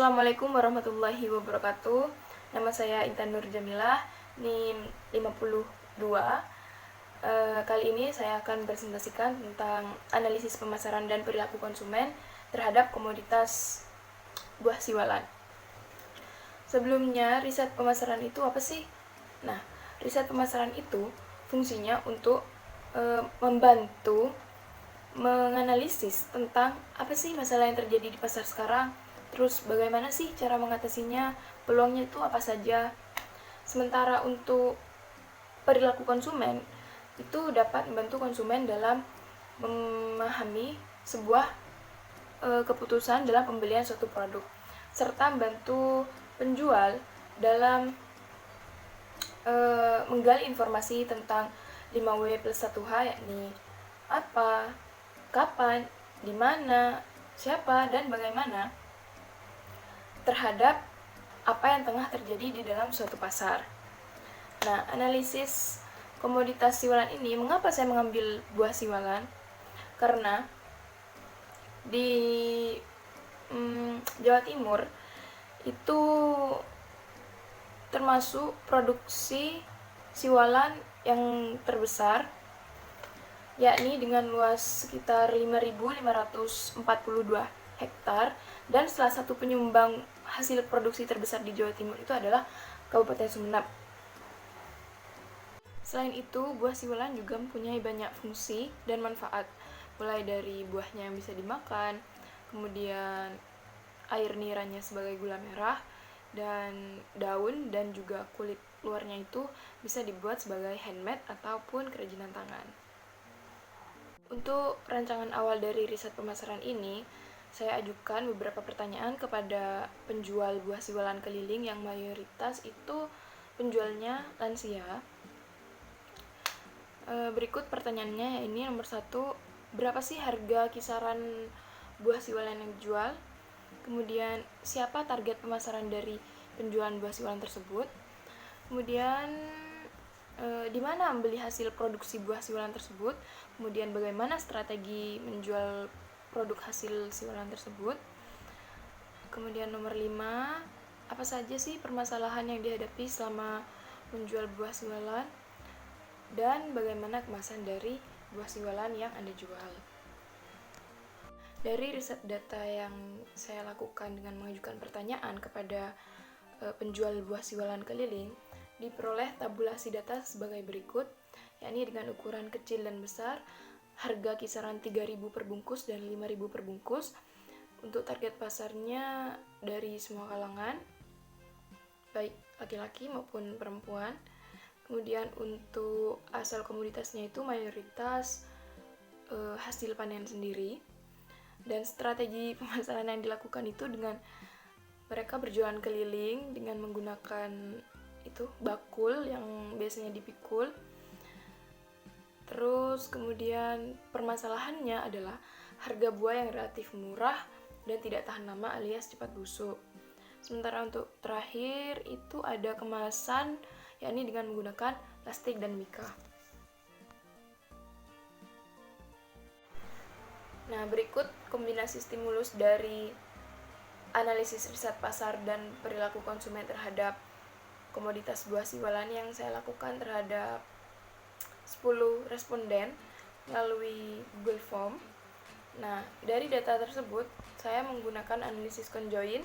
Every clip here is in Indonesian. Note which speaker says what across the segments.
Speaker 1: Assalamualaikum warahmatullahi wabarakatuh. Nama saya Intan Nur Jamilah, NIM 52. Kali ini saya akan presentasikan tentang analisis pemasaran dan perilaku konsumen terhadap komoditas buah siwalan. Sebelumnya, riset pemasaran itu apa sih? Nah, riset pemasaran itu fungsinya untuk membantu menganalisis tentang apa sih masalah yang terjadi di pasar sekarang, terus bagaimana sih cara mengatasinya, peluangnya itu apa saja. Sementara untuk perilaku konsumen, itu dapat membantu konsumen dalam memahami sebuah keputusan dalam pembelian suatu produk, serta membantu penjual dalam menggali informasi tentang 5W plus 1H, yakni apa, kapan, di mana, siapa, dan bagaimana terhadap apa yang tengah terjadi di dalam suatu pasar. Nah, analisis komoditas siwalan ini, mengapa saya mengambil buah siwalan? Karena di Jawa Timur itu termasuk produksi siwalan yang terbesar, yakni dengan luas sekitar 5.542 hektar, dan salah satu penyumbang hasil produksi terbesar di Jawa Timur itu adalah Kabupaten Sumeneb. Selain itu, buah siwalan juga mempunyai banyak fungsi dan manfaat, mulai dari buahnya yang bisa dimakan, kemudian air niranya sebagai gula merah, dan daun dan juga kulit luarnya itu bisa dibuat sebagai handmade ataupun kerajinan tangan. Untuk rancangan awal dari riset pemasaran ini, saya ajukan beberapa pertanyaan kepada penjual buah siwalan keliling yang mayoritas itu penjualnya lansia. Berikut pertanyaannya, ini nomor 1, berapa sih harga kisaran buah siwalan yang dijual? Kemudian, siapa target pemasaran dari penjualan buah siwalan tersebut? Kemudian, di mana membeli hasil produksi buah siwalan tersebut? Kemudian, bagaimana strategi menjual produk hasil siwalan tersebut? Kemudian nomor 5, apa saja sih permasalahan yang dihadapi selama menjual buah siwalan? Dan bagaimana kemasan dari buah siwalan yang Anda jual? Dari riset data yang saya lakukan dengan mengajukan pertanyaan kepada penjual buah siwalan keliling, diperoleh tabulasi data sebagai berikut, yakni dengan ukuran kecil dan besar, harga kisaran 3.000 per bungkus dan 5.000 per bungkus. Untuk target pasarnya dari semua kalangan, baik laki-laki maupun perempuan. Kemudian untuk asal komoditasnya itu mayoritas hasil panen sendiri. Dan strategi pemasaran yang dilakukan itu dengan mereka berjualan keliling dengan menggunakan itu bakul yang biasanya dipikul. Terus kemudian permasalahannya adalah harga buah yang relatif murah dan tidak tahan lama alias cepat busuk. Sementara untuk terakhir itu ada kemasan, yakni dengan menggunakan plastik dan mika. Nah, berikut kombinasi stimulus dari analisis riset pasar dan perilaku konsumen terhadap komoditas buah siwalan yang saya lakukan terhadap 10 responden melalui Google Form. Nah, dari data tersebut, saya menggunakan analisis conjoin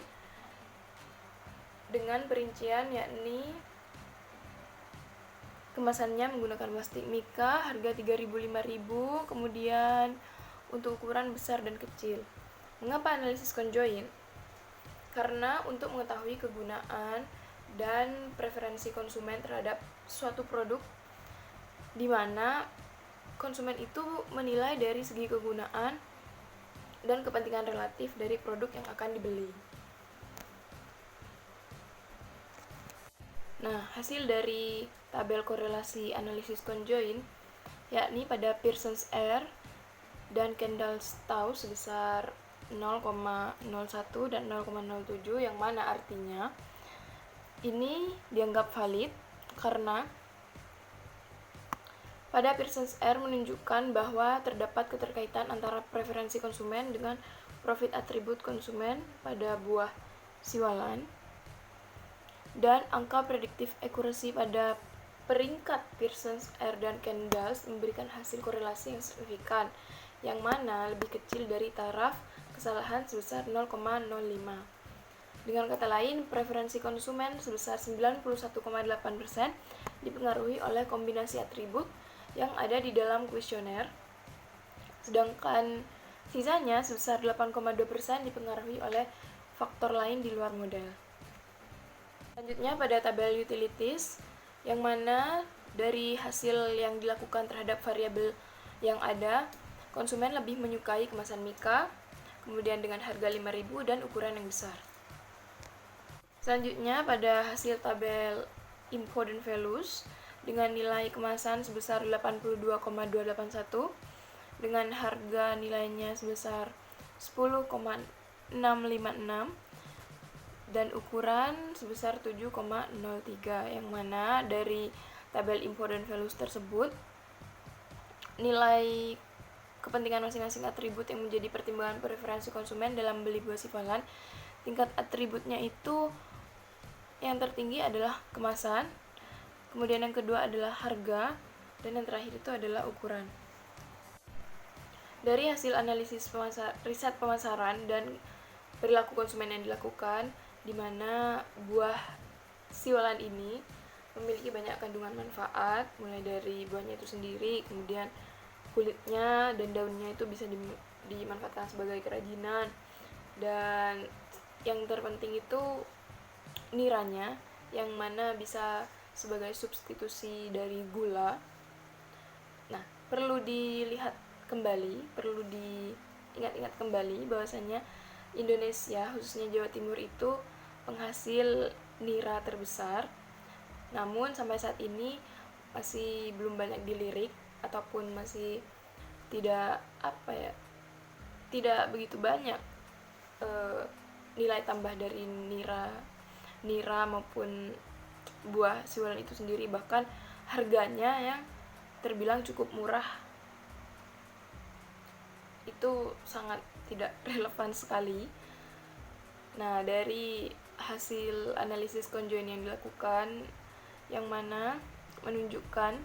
Speaker 1: dengan perincian, yakni kemasannya menggunakan plastik mika, harga 3.000-5.000, kemudian untuk ukuran besar dan kecil. Mengapa analisis conjoin? Karena untuk mengetahui kegunaan dan preferensi konsumen terhadap suatu produk, di mana konsumen itu menilai dari segi kegunaan dan kepentingan relatif dari produk yang akan dibeli. Nah, hasil dari tabel korelasi analisis conjoin, yakni pada Pearson's R dan Kendall-Stauss sebesar 0,01 dan 0,07, yang mana artinya ini dianggap valid karena pada Pearson's R menunjukkan bahwa terdapat keterkaitan antara preferensi konsumen dengan profit atribut konsumen pada buah siwalan, dan angka prediktif accuracy pada peringkat Pearson, R, dan Kendall memberikan hasil korelasi yang signifikan, yang mana lebih kecil dari taraf kesalahan sebesar 0,05. Dengan kata lain, preferensi konsumen sebesar 91,8% dipengaruhi oleh kombinasi atribut yang ada di dalam kuesioner, sedangkan sisanya sebesar 8,2% dipengaruhi oleh faktor lain di luar model. Selanjutnya pada tabel utilities, yang mana dari hasil yang dilakukan terhadap variabel yang ada, konsumen lebih menyukai kemasan Mika, kemudian dengan harga 5.000 dan ukuran yang besar. Selanjutnya pada hasil tabel info dan values, dengan nilai kemasan sebesar 82,281, dengan harga nilainya sebesar 10,656, dan ukuran sebesar 7,03, yang mana dari tabel info dan values tersebut nilai kepentingan masing-masing atribut yang menjadi pertimbangan preferensi konsumen dalam beli buah siwalan, tingkat atributnya itu yang tertinggi adalah kemasan, kemudian yang kedua adalah harga, dan yang terakhir itu adalah ukuran. Dari hasil analisis riset pemasaran dan perilaku konsumen yang dilakukan, di mana buah siwalan ini memiliki banyak kandungan manfaat, mulai dari buahnya itu sendiri, kemudian kulitnya dan daunnya itu bisa dimanfaatkan sebagai kerajinan, dan yang terpenting itu niranya, yang mana bisa sebagai substitusi dari gula. Nah, perlu dilihat kembali, perlu diingat-ingat kembali bahwasanya Indonesia, khususnya Jawa Timur, itu penghasil nira terbesar. Namun sampai saat ini masih belum banyak dilirik, ataupun masih tidak begitu banyak nilai tambah dari nira maupun buah siwalan itu sendiri. Bahkan harganya yang terbilang cukup murah itu sangat tidak relevan sekali. Nah, dari hasil analisis conjoint yang dilakukan, yang mana menunjukkan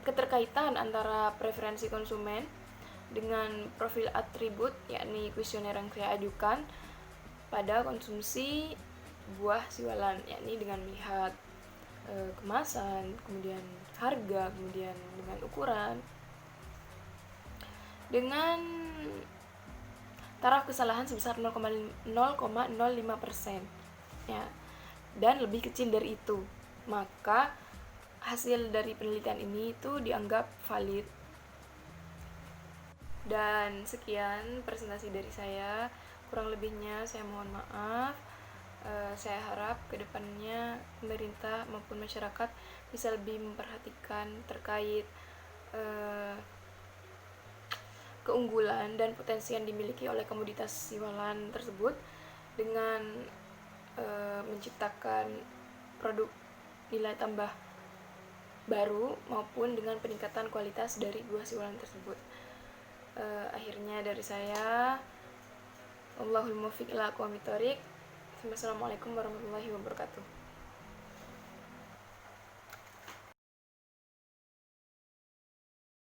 Speaker 1: keterkaitan antara preferensi konsumen dengan profil atribut, yakni kuesioner yang saya ajukan pada konsumsi buah siwalan, yakni dengan melihat kemasan, kemudian harga, kemudian dengan ukuran, dengan taraf kesalahan sebesar 0,05%, ya, dan lebih kecil dari itu, maka hasil dari penelitian ini itu dianggap valid. Dan sekian presentasi dari saya, kurang lebihnya saya mohon maaf. Saya harap kedepannya pemerintah maupun masyarakat bisa lebih memperhatikan terkait keunggulan dan potensi yang dimiliki oleh komoditas siwalan tersebut, dengan menciptakan produk nilai tambah baru maupun dengan peningkatan kualitas dari buah siwalan tersebut. Akhirnya dari saya, Allahul muwaffiq ila aqwamit thoriq. Wassalamualaikum warahmatullahi wabarakatuh.